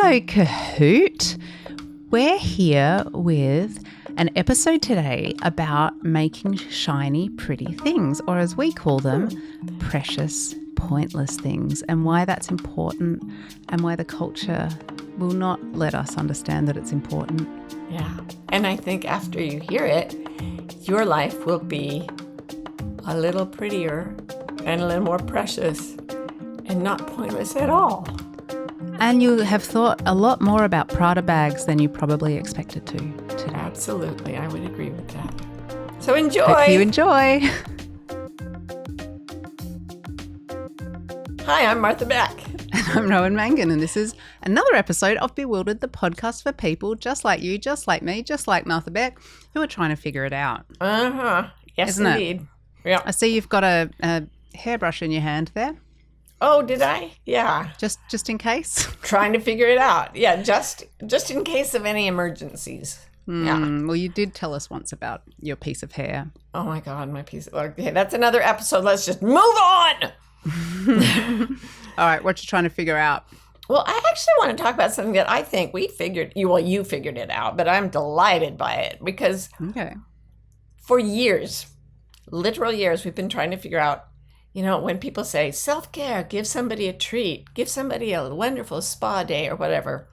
Hello, Kahoot. We're here with an episode today about making shiny, pretty things, or as we call them, precious, pointless things, and why that's important and why the culture will not let us understand that it's important. Yeah. And I think after you hear it, your life will be a little prettier and a little more precious and not pointless at all. And you have thought a lot more about Prada bags than you probably expected to today. Absolutely. I would agree with that. So enjoy. Hope you enjoy. Hi, I'm Martha Beck. And I'm Rowan Mangan, and this is another episode of Bewildered, the podcast for people just like you, just like me, just like Martha Beck, who are trying to figure it out. Uh-huh. Yes, Isn't indeed. It? Yeah. I see you've got a hairbrush in your hand there. Oh, did I? Yeah. Just in case? Trying to figure it out. Yeah, just in case of any emergencies. Yeah. Well, you did tell us once about your piece of hair. Oh, my God, my piece of... Okay, that's another episode. Let's just move on. All right, what you trying to figure out? Well, I actually want to talk about something that I think you figured it out, but I'm delighted by it because for years, literal years, we've been trying to figure out, when people say self-care, give somebody a treat, give somebody a wonderful spa day or whatever.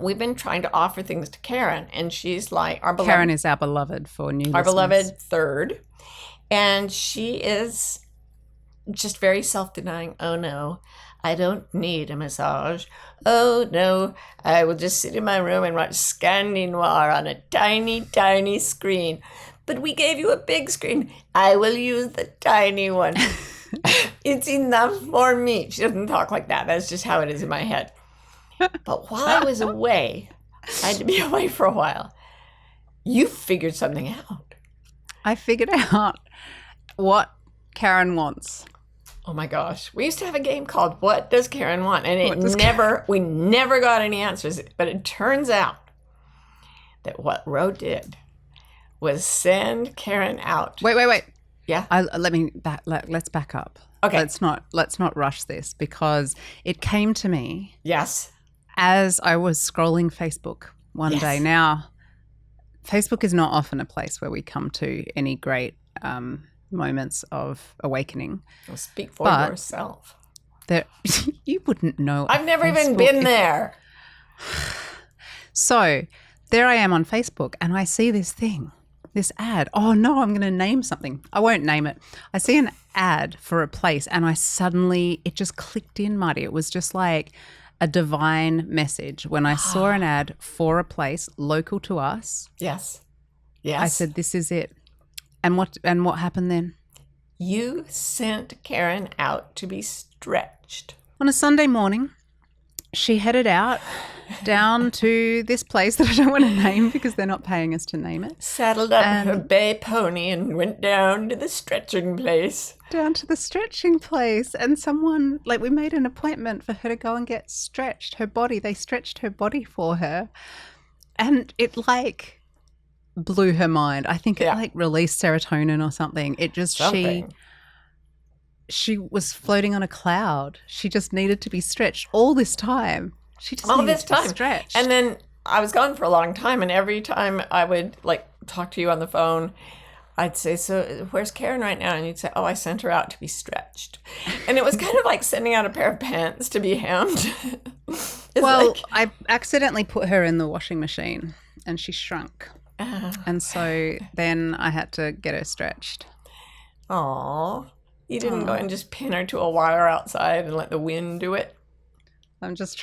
We've been trying to offer things to Karen, and she's like our beloved. Karen is our beloved for new listeners. Our beloved third, and she is just very self-denying. Oh no, I don't need a massage. Oh no, I will just sit in my room and watch Scandinoir on a tiny, tiny screen. But we gave you a big screen. I will use the tiny one. It's enough for me. She doesn't talk like that. That's just how it is in my head. But while I was away, I had to be away for a while, you figured something out. I figured out what Karen wants. Oh my gosh. We used to have a game called What Does Karen Want? And we never got any answers. But it turns out that what Ro did was send Karen out. Wait. Yeah. Let's back up. Okay. Let's not rush this because it came to me. Yes. As I was scrolling Facebook one day. Now, Facebook is not often a place where we come to any great moments of awakening. Well, speak for yourself. You wouldn't know. I've never even been there. So there I am on Facebook and I see this thing, this ad. Oh no, I'm going to name something. I won't name it. I see an ad for a place and it just clicked in, Marty. It was just like a divine message when I saw an ad for a place local to us. Yes. I said, this is it. And what happened then? You sent Karen out to be stretched. On a Sunday morning, she headed out down to this place that I don't want to name because they're not paying us to name it. Saddled up her bay pony and went down to the stretching place. And someone, we made an appointment for her to go and get stretched. Her body, they stretched her body for her. And it blew her mind. I think it released serotonin or something. It just, she was floating on a cloud. She just needed to be stretched all this time. She just needed to be stretched. And then I was gone for a long time, and every time I would talk to you on the phone, I'd say, so where's Karen right now? And you'd say, oh, I sent her out to be stretched. And it was kind of like sending out a pair of pants to be hemmed. I accidentally put her in the washing machine and she shrunk. And so then I had to get her stretched. Aw. You didn't go and just pin her to a wire outside and let the wind do it? I'm just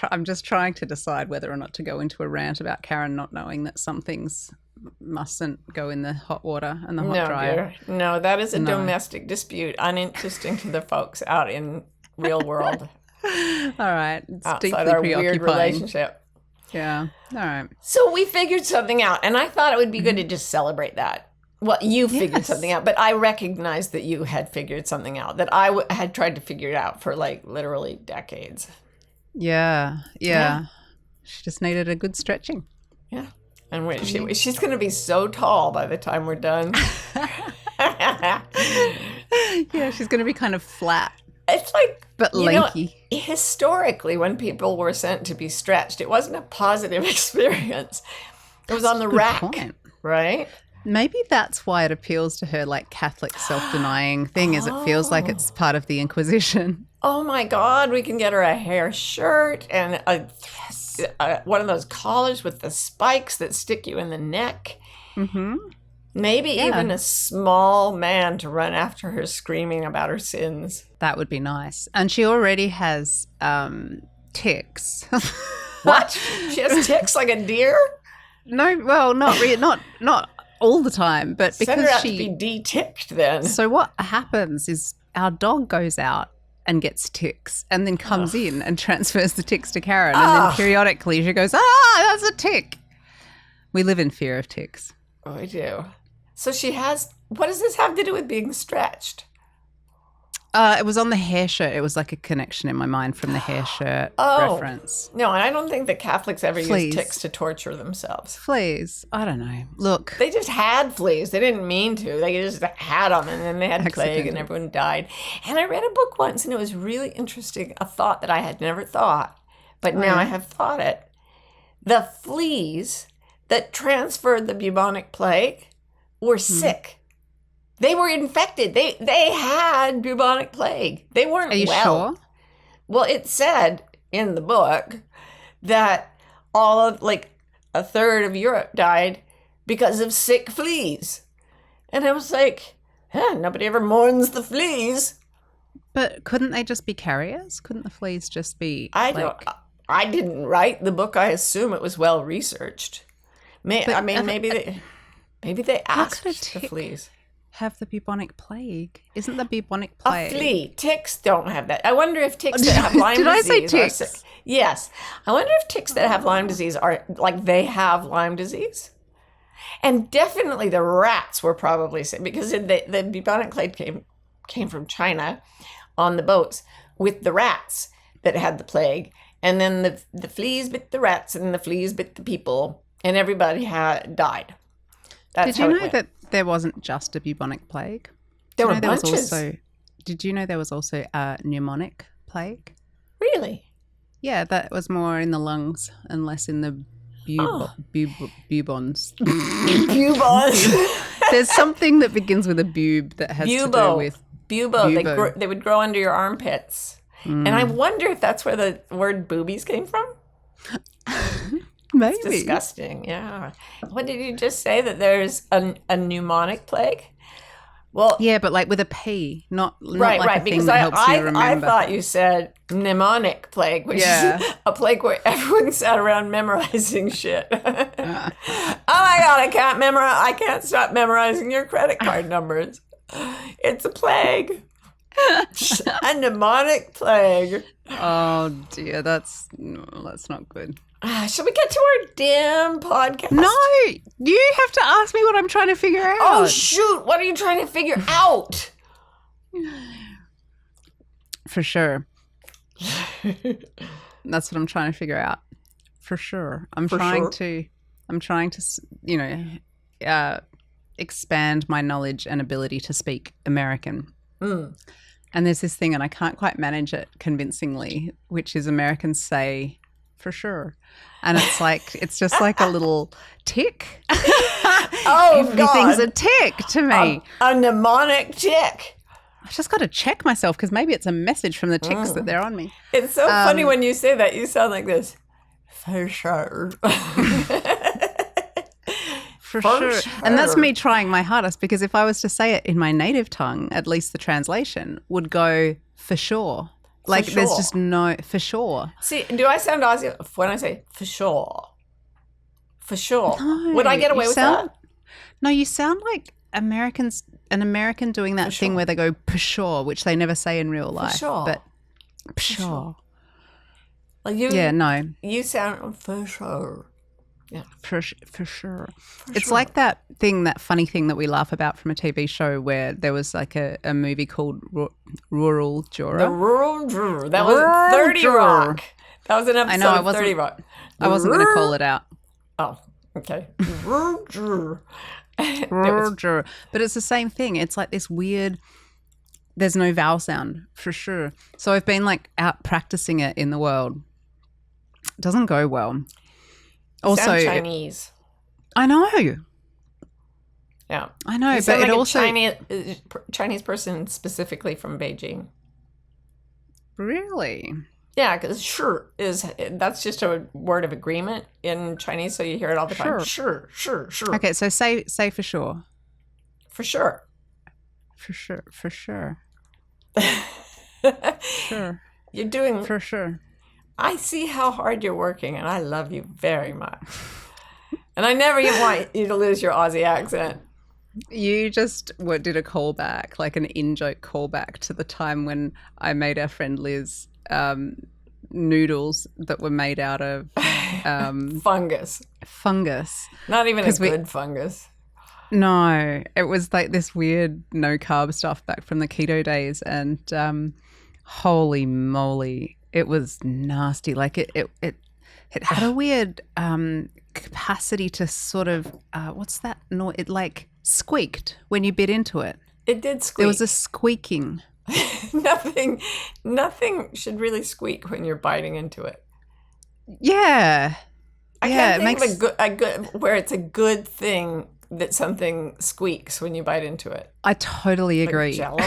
trying to decide whether or not to go into a rant about Karen not knowing that some things mustn't go in the hot water and the hot dryer. Dear. No, that is a domestic dispute, uninteresting to the folks out in real world. All right. It's outside deeply our preoccupying. weird relationship. Yeah. All right. So we figured something out, and I thought it would be good to just celebrate that. Well, you figured something out, but I recognized that you had figured something out, that I had tried to figure it out for literally decades. Yeah. She just needed a good stretching. Yeah. And she's going to be so tall by the time we're done. Yeah, she's going to be kind of flat. It's like, But lanky. Historically, when people were sent to be stretched, it wasn't a positive experience. It was on the rack, point. right? Maybe that's why it appeals to her, like Catholic self-denying thing, is it feels like it's part of the Inquisition. Oh my God, we can get her a hair shirt and one of those collars with the spikes that stick you in the neck. Mm-hmm. Maybe even a small man to run after her screaming about her sins. That would be nice. And she already has ticks. What? She has ticks like a deer? No, well, not really, not all the time, but because Send her out to be de-ticked then. So what happens is our dog goes out and gets ticks and then comes in and transfers the ticks to Karen. And then periodically she goes, that's a tick. We live in fear of ticks. Oh, we do. So she has, what does this have to do with being stretched? It was on the hair shirt. It was like a connection in my mind from the hair shirt reference. No, and I don't think that Catholics ever use ticks to torture themselves. Fleas. I don't know. Look. They just had fleas. They didn't mean to. They just had them, and then they had plague and everyone died. And I read a book once, and it was really interesting, a thought that I had never thought, but now I have thought it. The fleas that transferred the bubonic plague were sick. They were infected. They had bubonic plague. They weren't well. Are you sure? Well, it said in the book that all of, like, a third of Europe died because of sick fleas. And I was like, nobody ever mourns the fleas. But couldn't they just be carriers? Couldn't the fleas just be I didn't write the book. I assume it was well researched. Maybe they asked the fleas. Have the bubonic plague? Isn't the bubonic plague a flea? Ticks don't have that. I wonder if ticks that have Lyme disease I say ticks? are sick. Yes. I wonder if ticks that have Lyme disease are like they have Lyme disease. And definitely the rats were probably sick because the bubonic plague came from China on the boats with the rats that had the plague. And then the fleas bit the rats and the fleas bit the people and everybody died. That's Did you know that there wasn't just a bubonic plague? There were bunches. Did you know there was also a pneumonic plague? Really? Yeah, that was more in the lungs and less in the bubons. Bubons. There's something that begins with a boob that has to do with bubo. They would grow under your armpits. And I wonder if that's where the word boobies came from. Maybe. It's disgusting, yeah. What did you just say, that there's a pneumonic plague? Well, yeah, but like with a P, not right, like a because thing that helps you remember. I thought you said mnemonic plague, which is a plague where everyone sat around memorizing shit. Oh my God, I can't stop memorizing your credit card numbers. It's a plague. A mnemonic plague. Oh dear, that's not good. Shall we get to our damn podcast? No, you have to ask me what I'm trying to figure out. Oh, shoot. What are you trying to figure out? For sure. That's what I'm trying to figure out. For sure. I'm trying to, expand my knowledge and ability to speak American. And there's this thing, and I can't quite manage it convincingly, which is Americans say, for sure. And it's just like a little tick. Oh, everything's a tick to me. A mnemonic tick. I've just got to check myself because maybe it's a message from the ticks that they're on me. It's so funny when you say that. You sound like this. For sure. For sure. And that's me trying my hardest, because if I was to say it in my native tongue, at least the translation would go for sure. Like there's just no, for sure. See, do I sound Aussie when I say for sure? For sure. No, would I get away with that? No, you sound like an American doing that thing where they go for sure, which they never say in real life. For sure. But for sure. Like you sound for sure. Yeah, for sure. It's like that funny thing that we laugh about from a TV show where there was like a movie called Rural Juror. The Rural Juror. That was 30 Rock. That was an episode of 30 Rock. I wasn't going to call it out. Oh, okay. Rural Juror. Rural Juror. But it's the same thing. It's like this weird there's no vowel sound for sure. So I've been like out practicing it in the world. It doesn't go well. Also, sound Chinese. I know. Yeah, I know, you but sound it like also a Chinese person specifically from Beijing. really. Yeah, because that's just a word of agreement in Chinese, so you hear it all the time. Sure. Okay, so say for sure. For sure. For sure. Sure. You're doing For sure. I see how hard you're working, and I love you very much. And I never even want you to lose your Aussie accent. You just did a callback, like an in-joke callback to the time when I made our friend Liz noodles that were made out of fungus. Not even a good fungus. No, it was like this weird no-carb stuff back from the keto days, and holy moly, it was nasty. Like it had a weird capacity to sort of what's that noise? It like squeaked when you bit into it. It did squeak. There was a squeaking. Nothing should really squeak when you're biting into it. Yeah. I can't think of a good where it's a good thing that something squeaks when you bite into it. I totally agree. Like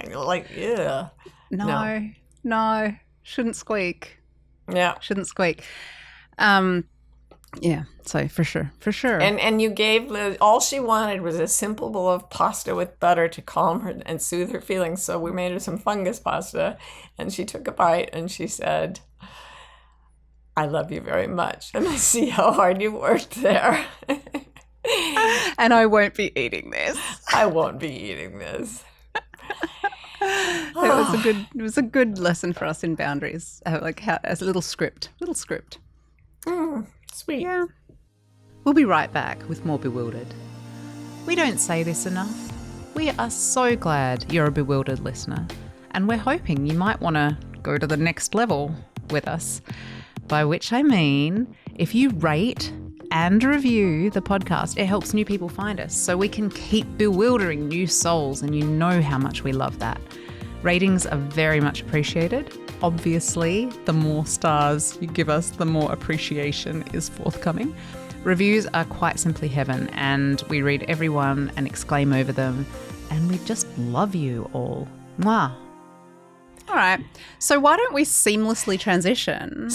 Jell-O? Like, yeah. No. Shouldn't squeak. Yeah. Shouldn't squeak. Yeah, so for sure. And you gave Liz, all she wanted was a simple bowl of pasta with butter to calm her and soothe her feelings. So we made her some fungus pasta, and she took a bite and she said, I love you very much. And I see how hard you worked there. And I won't be eating this. I won't be eating this. It was a good lesson for us in boundaries, as a little script. Sweet. Yeah. We'll be right back with more Bewildered. We don't say this enough. We are so glad you're a Bewildered listener, and we're hoping you might want to go to the next level with us, by which I mean if you rate and review the podcast, it helps new people find us so we can keep bewildering new souls, and you know how much we love that. Ratings are very much appreciated. Obviously, the more stars you give us, the more appreciation is forthcoming. Reviews are quite simply heaven, and we read every one and exclaim over them, and we just love you all. Mwah. All right, so why don't we seamlessly transition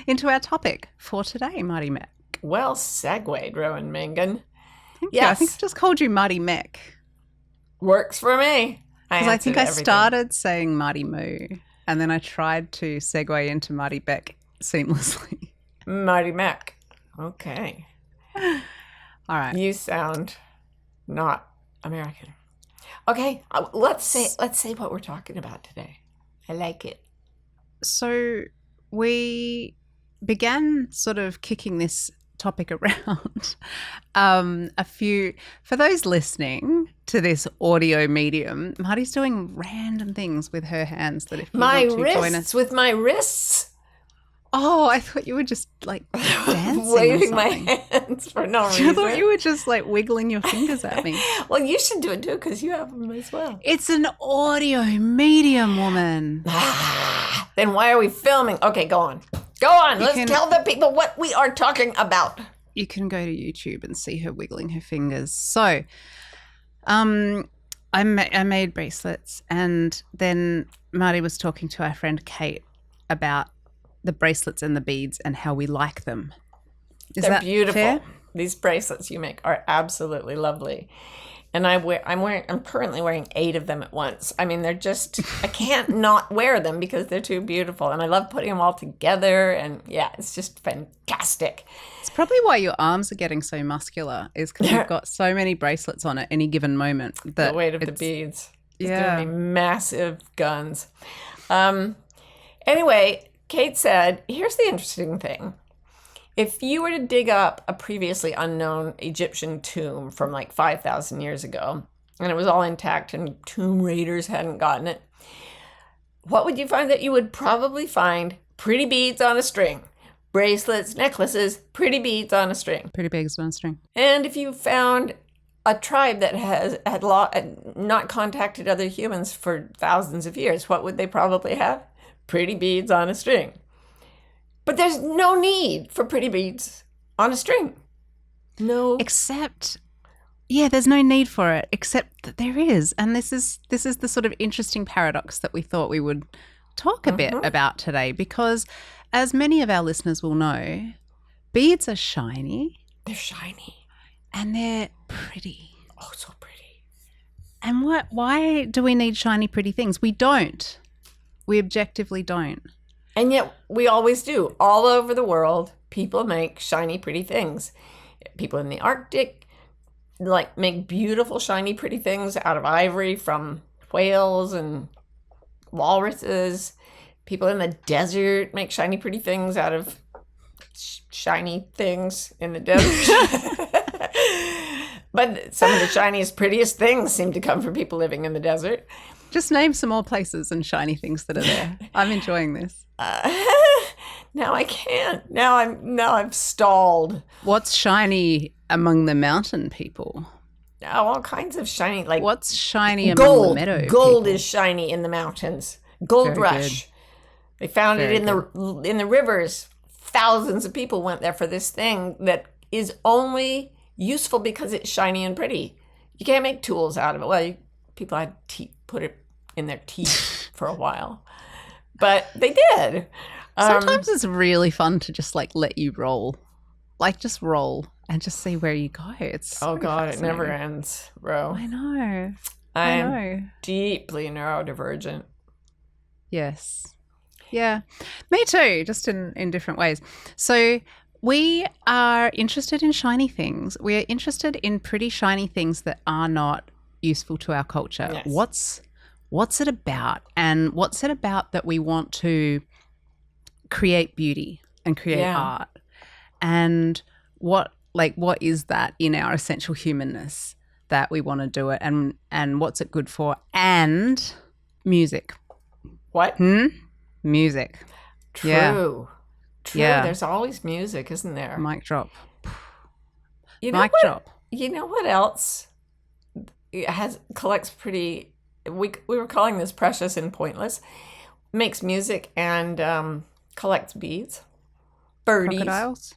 into our topic for today, Marty Meck? Well segued, Rowan Mangan. Thank you. I think I just called you Marty Meck. Works for me. Because I think I started saying Marty Moo, and then I tried to segue into Marty Beck seamlessly. Marty Meck. Okay. All right. You sound not American. Okay, let's say what we're talking about today. I like it. So we began sort of kicking this topic around for those listening to this audio medium, Marty's doing random things with her hands that if you want to join us with my wrists. Oh, I thought you were just like dancing waving my hands for no reason. I thought you were just like wiggling your fingers at me. Well, you should do it too, because you have them as well. It's an audio medium, woman. Then why are we filming? Okay, go on. Let's tell the people what we are talking about. You can go to YouTube and see her wiggling her fingers. So, I made bracelets, and then Marty was talking to our friend Kate about the bracelets and the beads and how we like them. They're beautiful. Fair? These bracelets you make are absolutely lovely. And I'm currently wearing 8 of them at once. I mean, they're just, I can't not wear them because they're too beautiful. And I love putting them all together. And yeah, it's just fantastic. It's probably why your arms are getting so muscular, is because you've got so many bracelets on at any given moment. The weight of the beads. It's going to be massive guns. Anyway, Kate said, here's the interesting thing. If you were to dig up a previously unknown Egyptian tomb from like 5,000 years ago, and it was all intact and tomb raiders hadn't gotten it, what would you find? That you would probably find pretty beads on a string. Bracelets, necklaces, pretty beads on a string. Pretty beads on a string. And if you found a tribe that had not contacted other humans for thousands of years, what would they probably have? Pretty beads on a string. But there's no need for pretty beads on a string. No. Except, yeah, there's no need for it, except that there is. And this is the sort of interesting paradox that we thought we would talk a bit about today, because as many of our listeners will know, beads are shiny. They're shiny. And they're pretty. Oh, so pretty. And why do we need shiny, pretty things? We don't. We objectively don't. And yet we always do. All over the world, people make shiny, pretty things. People in the Arctic make beautiful, shiny, pretty things out of ivory from whales and walruses. People in the desert make shiny, pretty things out of shiny things in the desert. But some of the shiniest, prettiest things seem to come from people living in the desert. Just name some more places and shiny things that are there. I'm enjoying this. Now I can't. Now I'm stalled. What's shiny among the mountain people? Oh, all kinds of shiny, like what's shiny among the meadow Gold people? Is shiny in the mountains. Gold Very rush. good. They found Very it in the rivers. Thousands of people went there for this thing that is only useful because it's shiny and pretty. You can't make tools out of it. Well, people had put it in their teeth for a while, but they did. Sometimes it's really fun to just let you roll, just roll and just see where you go. It's so God, it never ends, bro. I know. I'm deeply neurodivergent. Yes. Yeah, me too, just in different ways. So we are interested in shiny things. We are interested in pretty shiny things that are not useful to our culture. Yes. What's it about? And what's it about that we want to create beauty and create art? And what is that in our essential humanness that we want to do it, and what's it good for? And music. What? Music. True. Yeah. True. Yeah. There's always music, isn't there? Mic drop. Mic drop. You know what else collects pretty? We were calling this precious and pointless. Makes music and collects beads. Birdies. Crocodiles.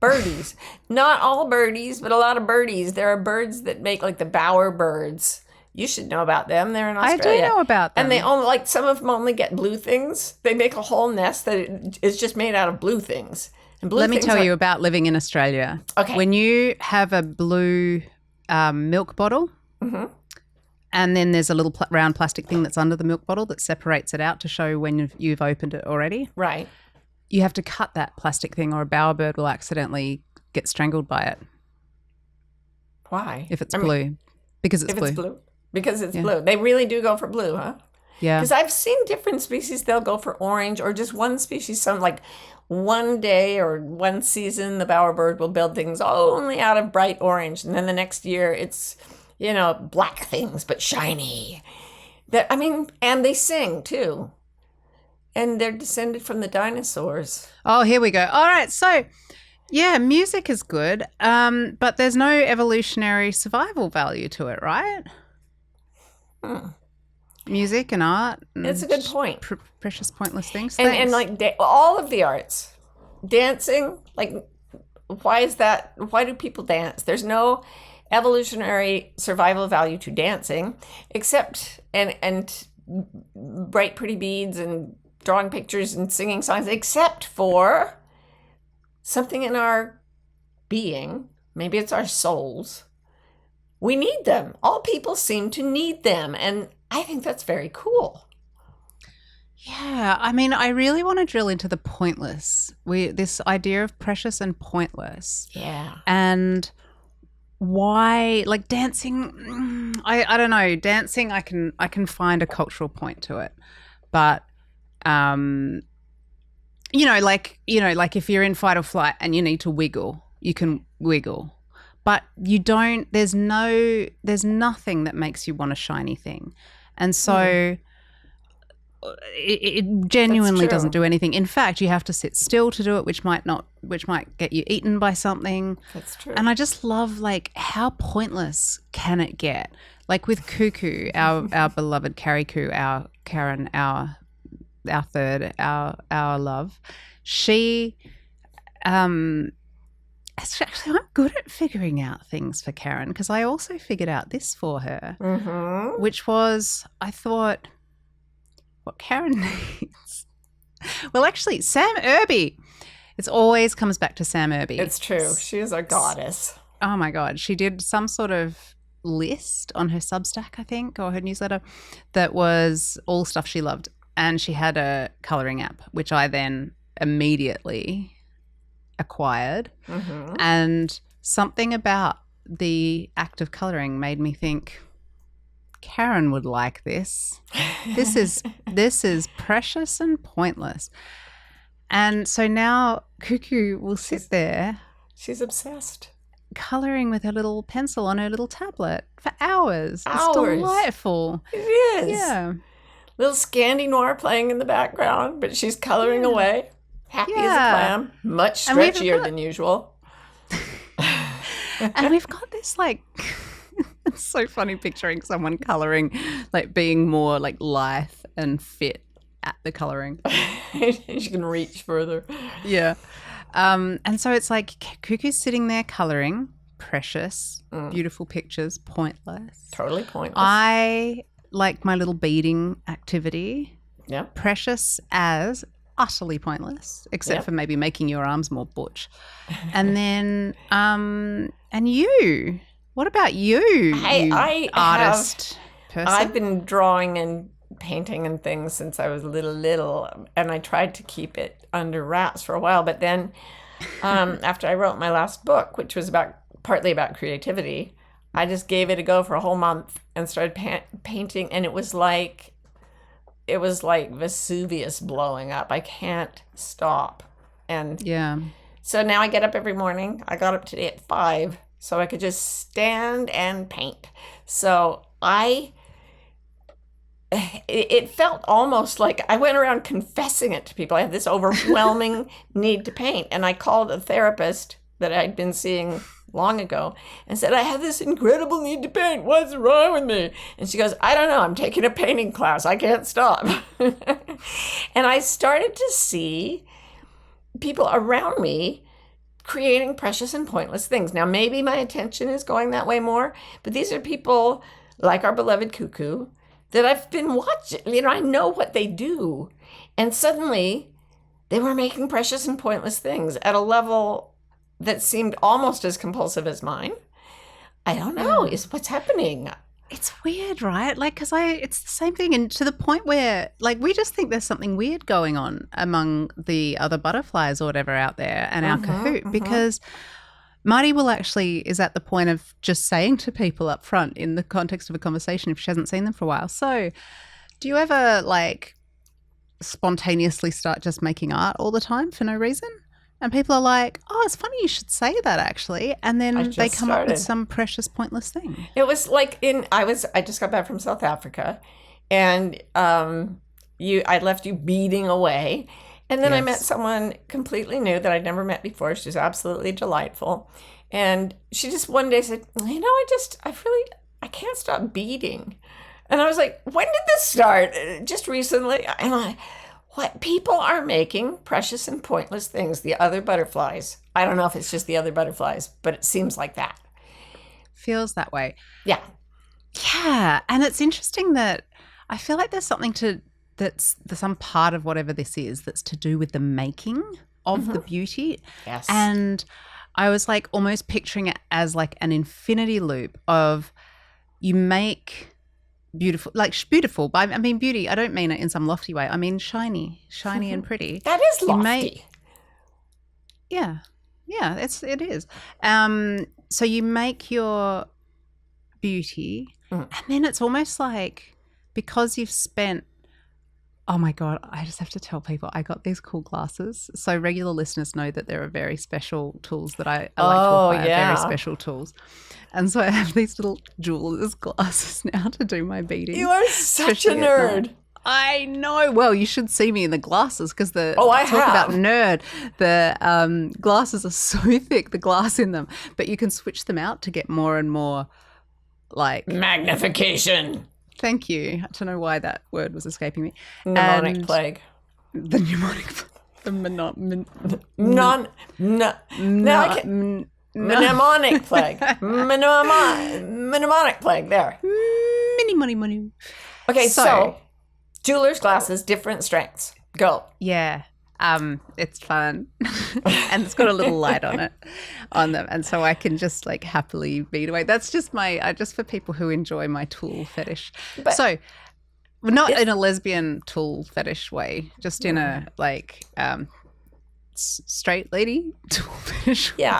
Birdies. Not all birdies, but a lot of birdies. There are birds that make the bowerbirds. You should know about them. They're in Australia. I do know about them. And they only some of them only get blue things. They make a whole nest that is just made out of blue things. And blue Let me things tell you about living in Australia. Okay. When you have a blue milk bottle, and then there's a little round plastic thing that's under the milk bottle that separates it out to show when you've opened it already. Right. You have to cut that plastic thing or a bowerbird will accidentally get strangled by it. Why? If it's blue. Because it's blue. Because it's blue. They really do go for blue, huh? Yeah. Because I've seen different species, they'll go for orange, or just one species, one day or one season, the bowerbird will build things only out of bright orange. And then the next year it's, black things, but shiny. And they sing too. And they're descended from the dinosaurs. Oh, here we go. All right. So, yeah, music is good, but there's no evolutionary survival value to it, right? Music and art. And it's a good point. Precious, pointless things. And all of the arts. Dancing, why is that? Why do people dance? There's no evolutionary survival value to dancing, except and bright, pretty beads and drawing pictures and singing songs, except for something in our being. Maybe it's our souls. We need them. All people seem to need them. And I think that's very cool. Yeah. I really want to drill into the pointless. This idea of precious and pointless. Yeah. And why, dancing, I don't know. Dancing, I can find a cultural point to it. But, if you're in fight or flight and you need to wiggle, you can wiggle. But you don't, there's nothing that makes you want a shiny thing. And so it genuinely That's true. doesn't do anything. In fact, you have to sit still to do it, which might get you eaten by something. That's true. And I just love, like, how pointless can it get? Like with Cuckoo, our beloved Karen, our third, our love. She, actually, I'm good at figuring out things for Karen, because I also figured out this for her, which was, I thought, what Karen needs. Well, actually, Sam Irby. It always comes back to Sam Irby. It's true. She is a goddess. Oh my God. She did some sort of list on her Substack, I think, or her newsletter, that was all stuff she loved. And she had a colouring app, which I then immediately acquired. And something about the act of colouring made me think, Karen would like this. This is precious and pointless. And so now Cuckoo will sit there. She's obsessed. Colouring with her little pencil on her little tablet for hours. It's delightful. It is. Yeah. Little Scandi Noir playing in the background, but she's colouring away. Happy as a clam. Much stretchier than usual. And we've got this, like, it's so funny picturing someone colouring, like being more like lithe and fit at the colouring. She can reach further. Yeah. And so it's like Cuckoo's sitting there colouring, precious, beautiful pictures, pointless. Totally pointless. I like my little beading activity. Yeah. Precious as utterly pointless, except for maybe making your arms more butch. And then, and you, what about you? I artist person? I've been drawing and painting and things since I was little, and I tried to keep it under wraps for a while. But then after I wrote my last book, which was partly about creativity, I just gave it a go for a whole month and started painting, and it was like Vesuvius blowing up. I can't stop. And so now I get up every morning. I got up today at 5 so I could just stand and paint. So it felt almost like I went around confessing it to people. I had this overwhelming need to paint. And I called a therapist that I'd been seeing long ago and said, I have this incredible need to paint. What's wrong with me? And she goes, I don't know. I'm taking a painting class. I can't stop. And I started to see people around me creating precious and pointless things. Now, maybe my attention is going that way more, but these are people like our beloved Cuckoo that I've been watching. You know, I know what they do. And suddenly they were making precious and pointless things at a level that seemed almost as compulsive as mine. I don't know. Is what's happening. It's weird, right? Like, because it's the same thing. And to the point where, like, we just think there's something weird going on among the other butterflies or whatever out there and our Kahoot, because Marty is at the point of just saying to people up front in the context of a conversation if she hasn't seen them for a while, so do you ever, like, spontaneously start just making art all the time for no reason? And people are like, oh, it's funny you should say that, actually. And then they come up with some precious, pointless thing. It was like I just got back from South Africa, and I left you beading away. And then I met someone completely new that I'd never met before. She was absolutely delightful. And she just one day said, you know, I can't stop beading. And I was like, when did this start? Just recently. And what people are making precious and pointless things, the other butterflies. I don't know if it's just the other butterflies, but it seems like that. Feels that way. Yeah. Yeah. And it's interesting that I feel like there's something that's some part of whatever this is that's to do with the making of the beauty. Yes. And I was like almost picturing it as like an infinity loop of you make beautiful, but I mean beauty, I don't mean it in some lofty way. I mean shiny and pretty. That is lofty. Yeah, it is. So you make your beauty and then it's almost like because you've spent, oh my God, I just have to tell people I got these cool glasses. So regular listeners know that there are very special tools that I like to acquire, very special tools. And so I have these little jeweler's glasses now to do my beading. You are such a nerd. I know. Well, you should see me in the glasses because I talk have. about nerd. The glasses are so thick, the glass in them, but you can switch them out to get more and more like magnification. Thank you. I don't know why that word was escaping me. Mnemonic plague. The mnemonic. The mnemonic plague. Mnemonic plague. There. Money. Okay, so jeweler's glasses, different strengths. Go. Yeah. It's fun. And it's got a little light on them. And so I can just like happily beat away. That's just just for people who enjoy my tool fetish. But so not in a lesbian tool fetish way, just in a like straight lady tool fetish. Yeah,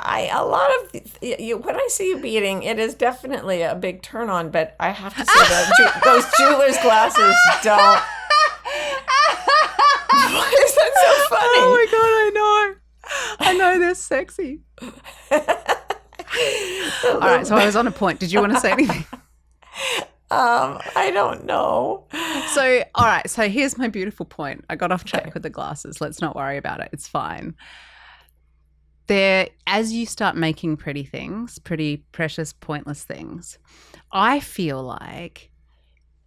when I see you beating, it is definitely a big turn on, but I have to say that those jeweler's glasses don't. Why is that so funny? Oh my God, I know they're sexy. All right, so I was on a point. Did you want to say anything? I don't know. So, all right, so here's my beautiful point. I got off track with the glasses. Let's not worry about it. It's fine. As you start making pretty things, pretty precious, pointless things, I feel like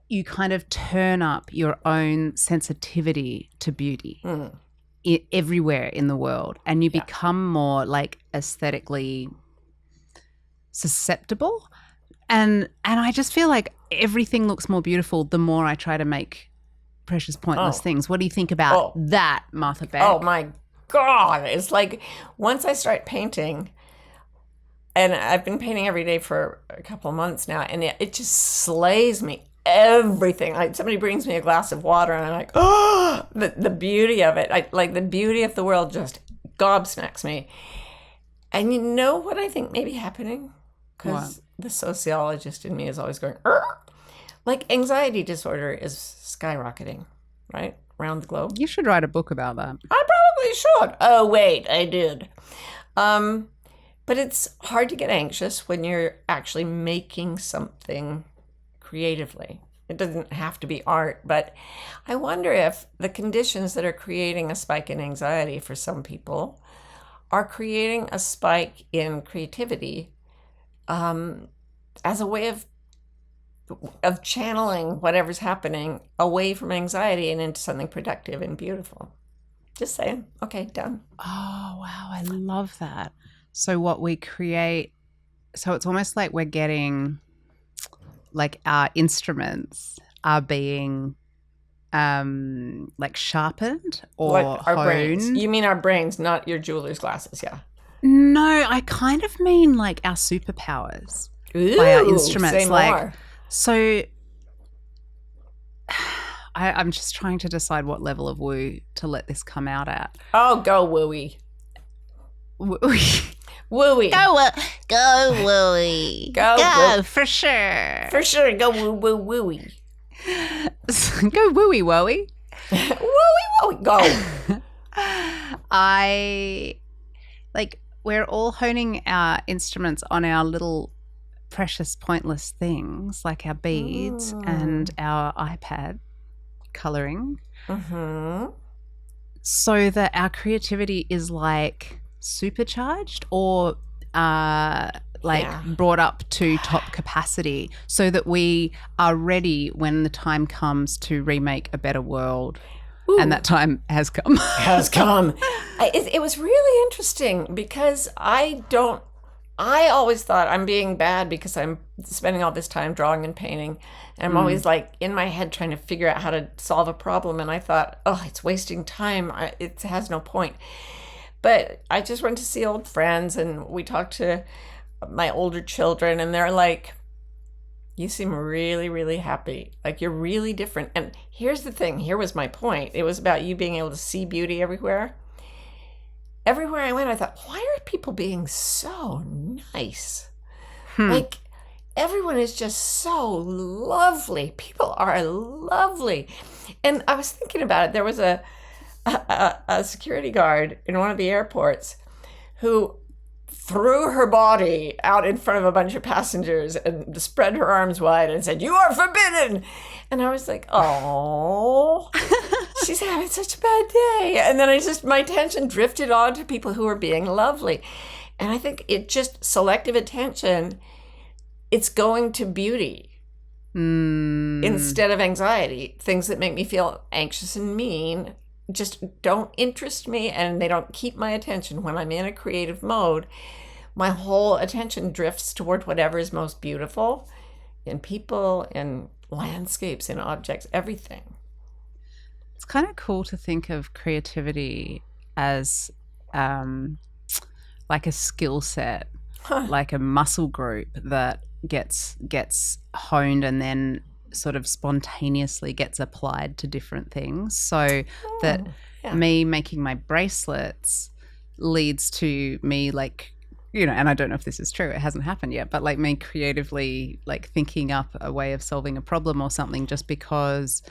you kind of turn up your own sensitivity to beauty everywhere in the world, and you become more like aesthetically susceptible. And I just feel like everything looks more beautiful the more I try to make precious, pointless things. What do you think about that, Martha Beck? Oh my God. It's like once I start painting, and I've been painting every day for a couple of months now, and it just slays me. Everything. Like somebody brings me a glass of water and I'm like, oh, the beauty of it. Like the beauty of the world just gobsmacks me. And you know what I think may be happening? Because the sociologist in me is always going, Arr! Like anxiety disorder is skyrocketing, right? Around the globe. You should write a book about that. I probably should. Oh, wait, I did. But it's hard to get anxious when you're actually making something creatively. It doesn't have to be art, but I wonder if the conditions that are creating a spike in anxiety for some people are creating a spike in creativity as a way of channeling whatever's happening away from anxiety and into something productive and beautiful. Just saying. Okay, done. Oh, wow. I love that. So what we create, so it's almost like we're getting like our instruments are being like sharpened or our honed. Brains. You mean our brains, not your jeweler's glasses, yeah. No, I kind of mean like our superpowers. Ooh, by our instruments. Say more. So I'm just trying to decide what level of woo to let this come out at. Oh, go wooey. Wooey. Wooey. Go wooey. Go for sure. For sure, go wooey. Go wooey woey. Wooey. Go. We're all honing our instruments on our little precious, pointless things like our beads and our iPad colouring. Mm-hmm. So that our creativity is like supercharged or brought up to top capacity so that we are ready when the time comes to remake a better world. Ooh. And that time has come. It was really interesting because I always thought I'm being bad because I'm spending all this time drawing and painting. And I'm always like in my head trying to figure out how to solve a problem. And I thought, it's wasting time. It has no point. But I just went to see old friends and we talked to my older children and they're like, you seem really, really happy. Like you're really different. And here's the thing. Here was my point. It was about you being able to see beauty everywhere. Everywhere I went, I thought, why are people being so nice? Like everyone is just so lovely. People are lovely. And I was thinking about it. There was a security guard in one of the airports who threw her body out in front of a bunch of passengers and spread her arms wide and said, "You are forbidden." And I was like, oh, she's having such a bad day. And then my attention drifted on to people who were being lovely. And I think selective attention, it's going to beauty instead of anxiety. Things that make me feel anxious and mean just don't interest me, and they don't keep my attention. When I'm in a creative mode, my whole attention drifts toward whatever is most beautiful in people, in landscapes, in objects, everything. It's kind of cool to think of creativity as like a skill set, like a muscle group that gets honed and then sort of spontaneously gets applied to different things. So that me making my bracelets leads to me, like, you know, and I don't know if this is true, it hasn't happened yet, but like me creatively like thinking up a way of solving a problem or something just because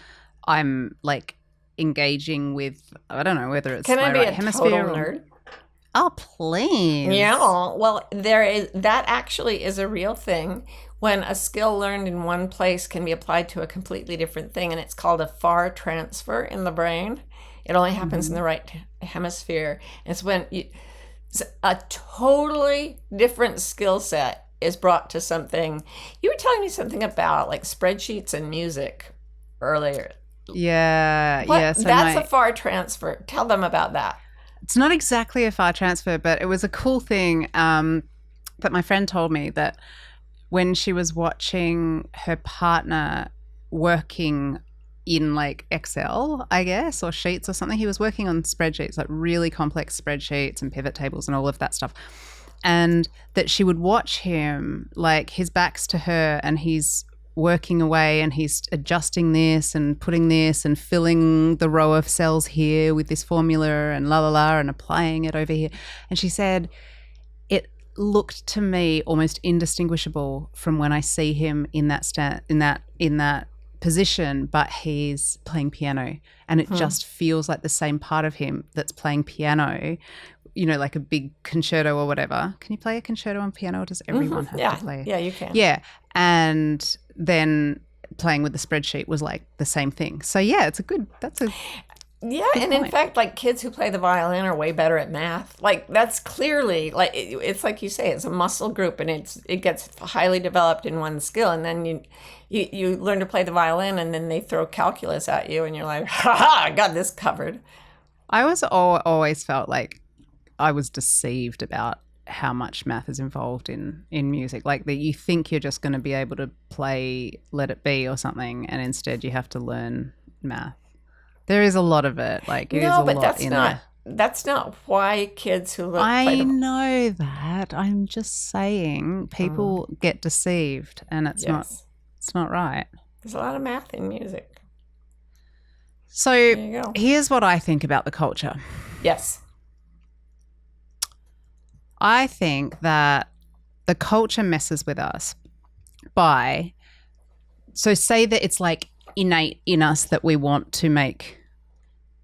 I'm like engaging with, I don't know whether it's Can my I be right a hemisphere total or nerd? Oh, please. Yeah, well, that actually is a real thing when a skill learned in one place can be applied to a completely different thing, and it's called a far transfer in the brain. It only happens in the right hemisphere. It's when a totally different skill set is brought to something. You were telling me something about like spreadsheets and music earlier. Yeah. So that's a far transfer. Tell them about that. It's not exactly a far transfer, but it was a cool thing that my friend told me, that when she was watching her partner working in like Excel, I guess, or sheets or something, he was working on spreadsheets, like really complex spreadsheets and pivot tables and all of that stuff. And that she would watch him, like his back's to her and he's working away and he's adjusting this and putting this and filling the row of cells here with this formula and la la la and applying it over here. And she said it looked to me almost indistinguishable from when I see him in that position, but he's playing piano, and it just feels like the same part of him that's playing piano, you know, like a big concerto or whatever. Can you play a concerto on piano, or does everyone have to play? Yeah, you can. Yeah. And then playing with the spreadsheet was like the same thing. So yeah, that's a Yeah, good and point. in fact, like kids who play the violin are way better at math. Like that's clearly like it's like you say, it's a muscle group, and it gets highly developed in one skill, and then you learn to play the violin, and then they throw calculus at you, and you're like, ha ha, I got this covered. I always felt like I was deceived about how much math is involved in music. Like that you think you're just going to be able to play Let It Be or something, and instead you have to learn math. There is a lot of it. Like that's not why kids who I know that. I'm just saying people get deceived, and it's not right. There's a lot of math in music. So there you go. Here's what I think about the culture. Yes. I think that the culture messes with us so say that it's like innate in us that we want to make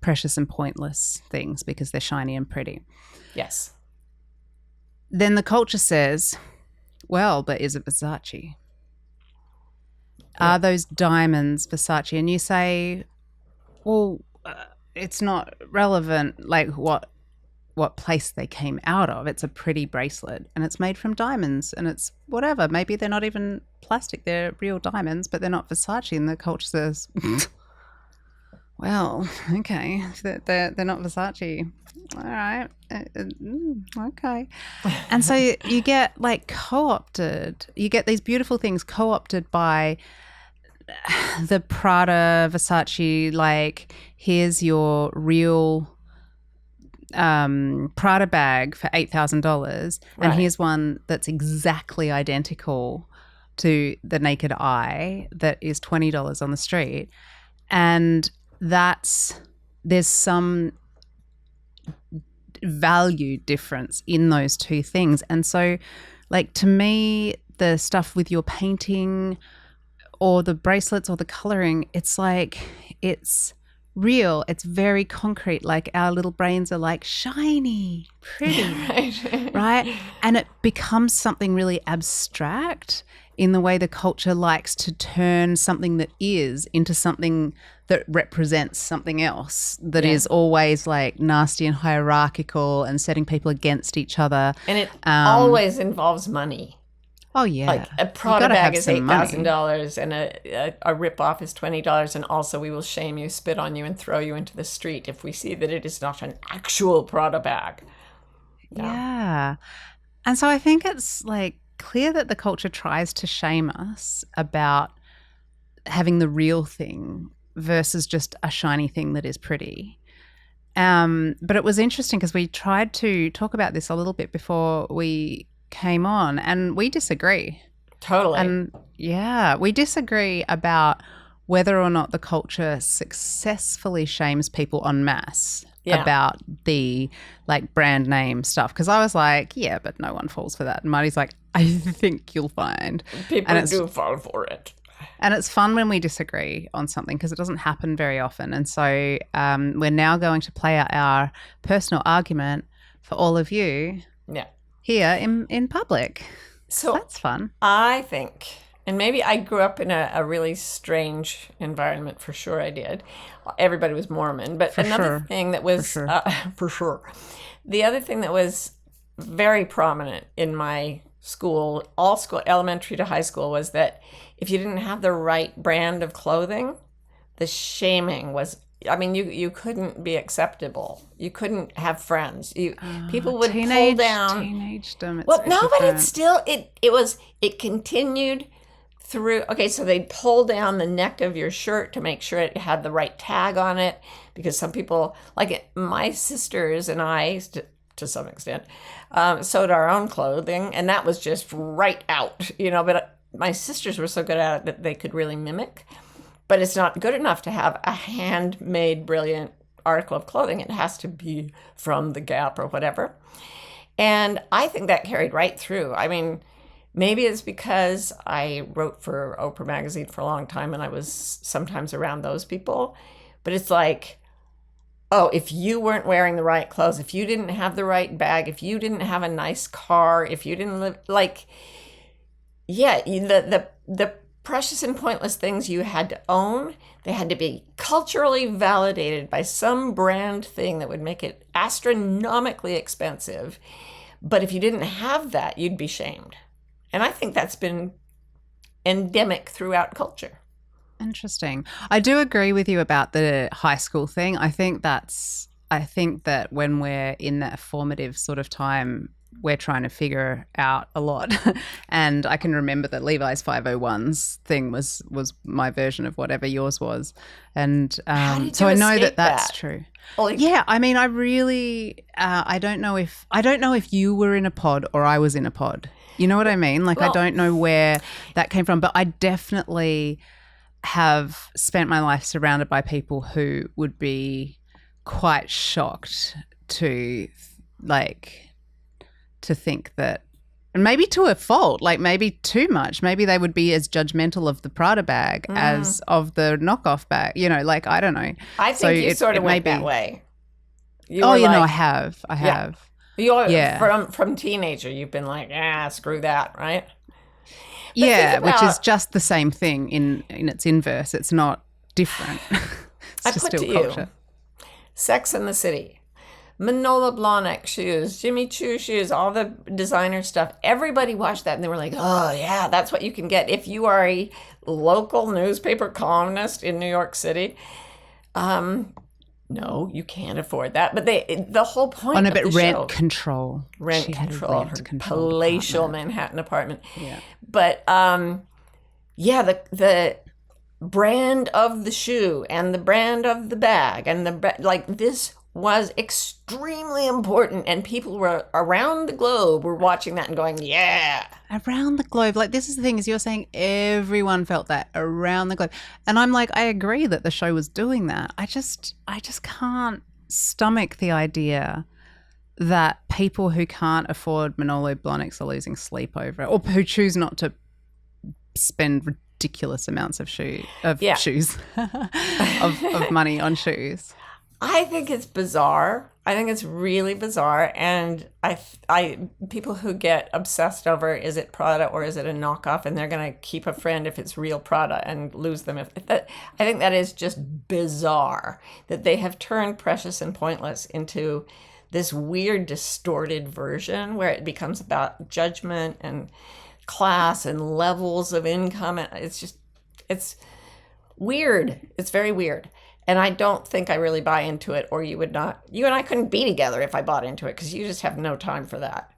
precious and pointless things because they're shiny and pretty. Yes. Then the culture says, well, but is it Versace? Are those diamonds Versace? And you say, well, it's not relevant, like what place they came out of. It's a pretty bracelet and it's made from diamonds and it's whatever. Maybe they're not even plastic, they're real diamonds, but they're not Versace. And the culture says, well, okay, they're not Versace. All right. Okay. And so you get like co-opted. You get these beautiful things co-opted by the Prada, Versace, like here's your real Prada bag for $8,000 and here's one that's exactly identical to the naked eye that is $20 on the street, and there's some value difference in those two things. And so like to me, the stuff with your painting or the bracelets or the coloring, it's like it's real. It's very concrete. Like our little brains are like shiny, pretty, right? And it becomes something really abstract in the way the culture likes to turn something that is into something that represents something else that is always like nasty and hierarchical and setting people against each other. And it always involves money. Oh, yeah. Like a Prada bag is $8,000 and a rip-off is $20, and also we will shame you, spit on you, and throw you into the street if we see that it is not an actual Prada bag. Yeah. And so I think it's like clear that the culture tries to shame us about having the real thing versus just a shiny thing that is pretty. But it was interesting because we tried to talk about this a little bit before we came on, and we disagree. Totally. And we disagree about whether or not the culture successfully shames people en masse about the like brand name stuff. Because I was like, yeah, but no one falls for that. And Marty's like, I think you'll find people do fall for it. And it's fun when we disagree on something because it doesn't happen very often. And so we're now going to play out our personal argument for all of you here in public. So that's fun. I think, and maybe I grew up in a really strange environment, for sure I did. Everybody was Mormon. But another thing that was, for sure, the other thing that was very prominent in my school, all school, elementary to high school, was that if you didn't have the right brand of clothing, the shaming was, I mean, you couldn't be acceptable. You couldn't have friends. People would pull down. Teenagedom. Well, no, but it's still, it continued through. Okay, so they'd pull down the neck of your shirt to make sure it had the right tag on it, because some people, like my sisters and I, to some extent, sewed our own clothing, and that was just right out, but my sisters were so good at it that they could really mimic. But it's not good enough to have a handmade, brilliant article of clothing. It has to be from the Gap or whatever. And I think that carried right through. I mean, maybe it's because I wrote for Oprah magazine for a long time and I was sometimes around those people. But it's like, oh, if you weren't wearing the right clothes, if you didn't have the right bag, if you didn't have a nice car, if you didn't live, like, the precious and pointless things you had to own, they had to be culturally validated by some brand thing that would make it astronomically expensive. But if you didn't have that, you'd be shamed. And I think that's been endemic throughout culture. Interesting. I do agree with you about the high school thing. I think that when we're in that formative sort of time, we're trying to figure out a lot. And I can remember that Levi's 501s thing was my version of whatever yours was. And so I know that's true. Yeah, I mean, I really I don't know if you were in a pod or I was in a pod. You know what I mean? Like, I don't know where that came from, but I definitely have spent my life surrounded by people who would be quite shocked to think that, and maybe to a fault, like maybe too much. Maybe they would be as judgmental of the Prada bag as of the knockoff bag. Like, I don't know. I think you sort of went that way. I have. From teenager, you've been like, screw that, right? But which is just the same thing in its inverse. It's not different. I put to you, Sex and the City. Manolo Blahnik shoes, Jimmy Choo shoes, all the designer stuff. Everybody watched that and they were like, oh, yeah, that's what you can get if you are a local newspaper columnist in New York City. No, you can't afford that. But the whole point of the show. Rent control. Her palatial Manhattan apartment. Yeah. But, the brand of the shoe and the brand of the bag and this was extremely important, and people were around the globe were watching that and going, yeah. Around the globe. Like, this is the thing, is you're saying everyone felt that around the globe. And I'm like, I agree that the show was doing that. I just can't stomach the idea that people who can't afford Manolo Blahniks are losing sleep over it, or who choose not to spend ridiculous amounts of shoes of money on shoes. I think it's bizarre. I think it's really bizarre, and I people who get obsessed over, is it Prada or is it a knockoff, and they're gonna keep a friend if it's real Prada and lose them if that. I think that is just bizarre that they have turned Precious and Pointless into this weird distorted version where it becomes about judgment and class and levels of income. It's weird. It's very weird. And I don't think I really buy into it, or you and I couldn't be together if I bought into it, because you just have no time for that.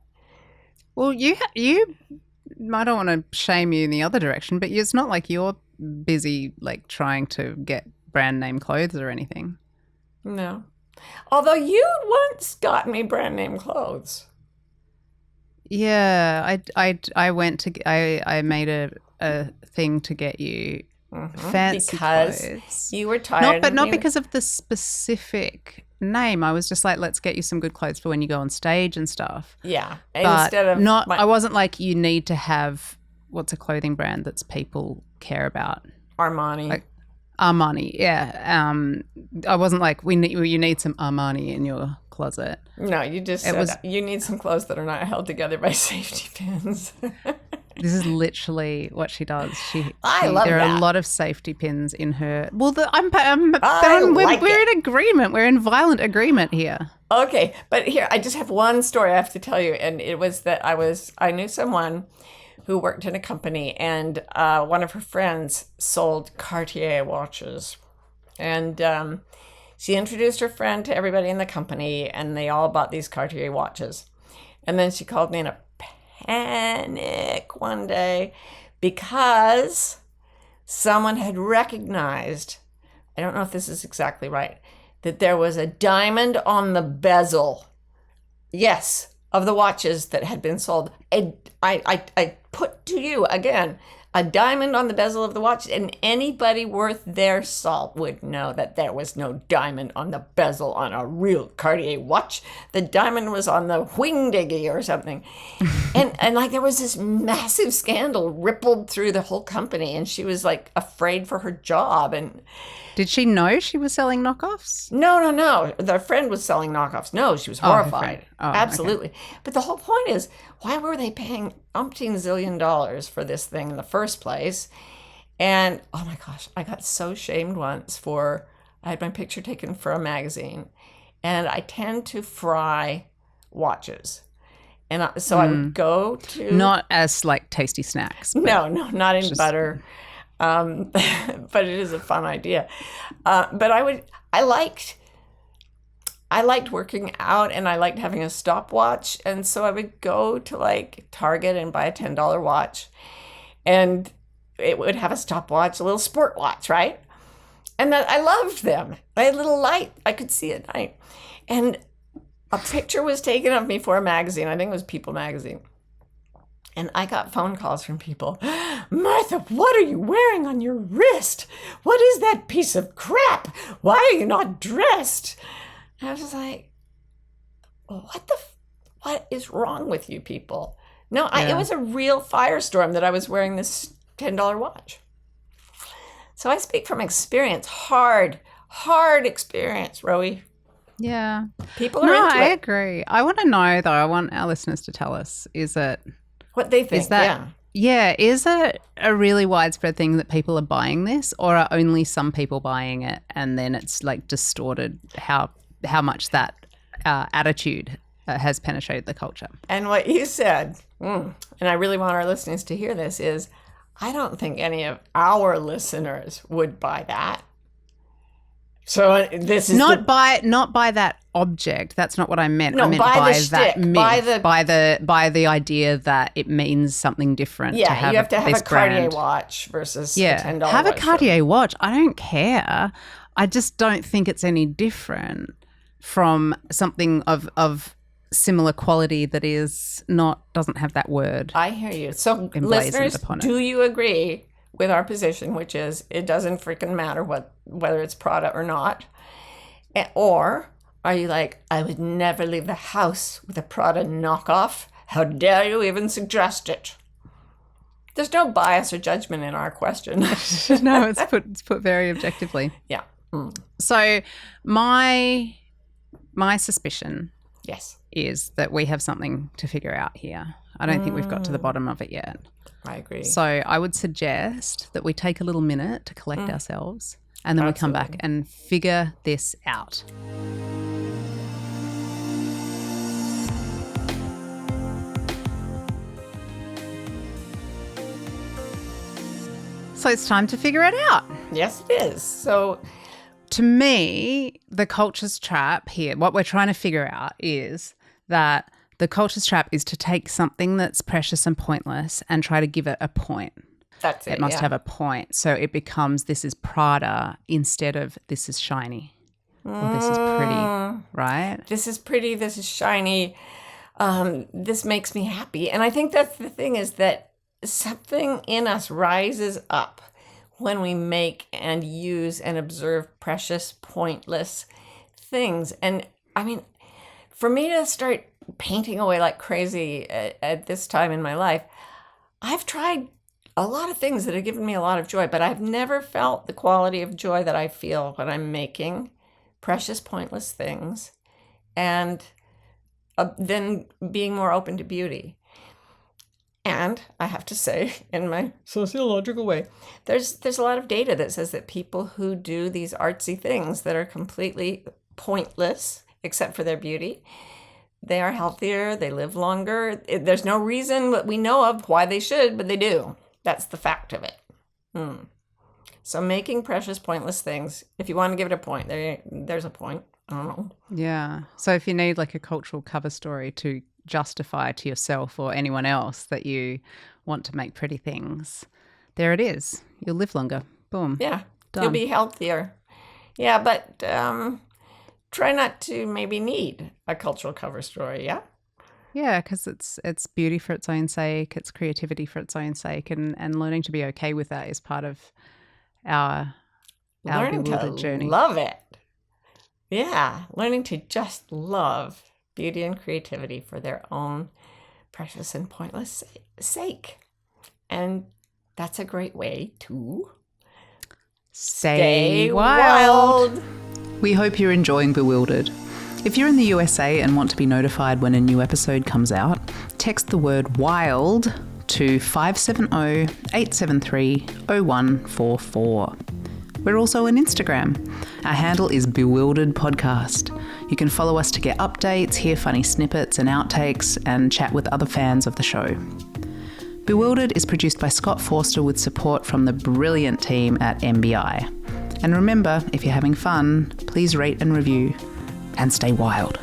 Well, I don't want to shame you in the other direction, but it's not like you're busy like trying to get brand name clothes or anything. No. Although you once got me brand name clothes. Yeah, I went to I made a thing to get you fancy because clothes. You were tired. Not because of the specific name. I was just like, let's get you some good clothes for when you go on stage and stuff. Yeah. But I wasn't like, you need to have, what's a clothing brand that's people care about? Armani. Like, Armani, yeah. I wasn't like, you need some Armani in your closet. No, you just said you need some clothes that are not held together by safety pins. This is literally what she does. I love there that. are a lot of safety pins in her. Well, we're in agreement. We're in violent agreement here. Okay, but here I just have one story I have to tell you, and it was that I knew someone who worked in a company, and one of her friends sold Cartier watches, and she introduced her friend to everybody in the company, and they all bought these Cartier watches, and then she called me in a panic one day because someone had recognized, I don't know if this is exactly right, that there was a diamond on the bezel, yes, of the watches that had been sold. I put to you again, a diamond on the bezel of the watch, and anybody worth their salt would know that there was no diamond on the bezel on a real Cartier watch. The diamond was on the wingdinghy or something. and like there was this massive scandal rippled through the whole company, and she was like afraid for her job. And did she know she was selling knockoffs? No. The friend was selling knockoffs. No, she was horrified. Absolutely. Okay. But the whole point is, why were they paying umpteen zillion dollars for this thing in the first place? And oh my gosh, I got so shamed once I had my picture taken for a magazine, and I tend to fry watches. And so I would go to... Not as like tasty snacks. No, not in butter. But it is a fun idea. But I liked working out, and I liked having a stopwatch. And so I would go to like Target and buy a $10 watch, and it would have a stopwatch, a little sport watch, right? And I loved them. I had a little light I could see at night. And a picture was taken of me for a magazine. I think it was People magazine. And I got phone calls from people. Martha, what are you wearing on your wrist? What is that piece of crap? Why are you not dressed? And I was like, what is wrong with you people? No, it was a real firestorm that I was wearing this $10 watch. So I speak from experience, hard experience, Rowie. Yeah. People are into it. I agree. I want to know, though, I want our listeners to tell us, is it... What they think, is it a really widespread thing that people are buying this, or are only some people buying it, and then it's like distorted how much that attitude has penetrated the culture? And what you said, and I really want our listeners to hear this, is I don't think any of our listeners would buy that. So this is not by that object. That's not what I meant. No, I meant by that myth, by the idea that it means something different. Yeah, to have you have to have a Cartier brand. Watch versus a $10 watch. Have a Cartier watch. I don't care. I just don't think it's any different from something of similar quality that doesn't have that word. I hear you. So listeners, do you agree with our position, which is it doesn't freaking matter whether it's Prada or not? Or are you like, I would never leave the house with a Prada knockoff? How dare you even suggest it? There's no bias or judgment in our question. No, it's put very objectively. Yeah. Mm. So my suspicion Yes. is that we have something to figure out here. I don't think we've got to the bottom of it yet. I agree. So I would suggest that we take a little minute to collect ourselves, and then we come back and figure this out. So it's time to figure it out. Yes, it is. So to me, the culture's trap here, what we're trying to figure out is that the culture's trap is to take something that's precious and pointless and try to give it a point. that's it. It must have a point. So it becomes this is Prada instead of this is shiny or this is pretty, right? This is pretty. This is shiny. This makes me happy. And I think that's the thing, is that something in us rises up when we make and use and observe precious, pointless things. And I mean, for me to start painting away like crazy at this time in my life, I've tried a lot of things that have given me a lot of joy, but I've never felt the quality of joy that I feel when I'm making precious, pointless things and then being more open to beauty. And I have to say, in my sociological way, there's a lot of data that says that people who do these artsy things that are completely pointless, except for their beauty, they are healthier, they live longer. There's no reason that we know of why they should, but they do. That's the fact of it. So making precious, pointless things, if you want to give it a point, there's a point. I don't know. Yeah. So if you need like a cultural cover story to justify to yourself or anyone else that you want to make pretty things, there it is. You'll live longer. Boom. Yeah. Done. You'll be healthier. Yeah, but try not to maybe need a cultural cover story, yeah? Yeah, because it's beauty for its own sake, it's creativity for its own sake, and learning to be okay with that is part of our learning bewildered to journey. Love it. Yeah, learning to just love beauty and creativity for their own precious and pointless sake. And that's a great way to stay wild. We hope you're enjoying Bewildered. If you're in the USA and want to be notified when a new episode comes out, text the word WILD to 570-873-0144. We're also on Instagram. Our handle is Bewildered Podcast. You can follow us to get updates, hear funny snippets and outtakes, and chat with other fans of the show. Bewildered is produced by Scott Forster with support from the brilliant team at MBI. And remember, if you're having fun, please rate and review and stay wild.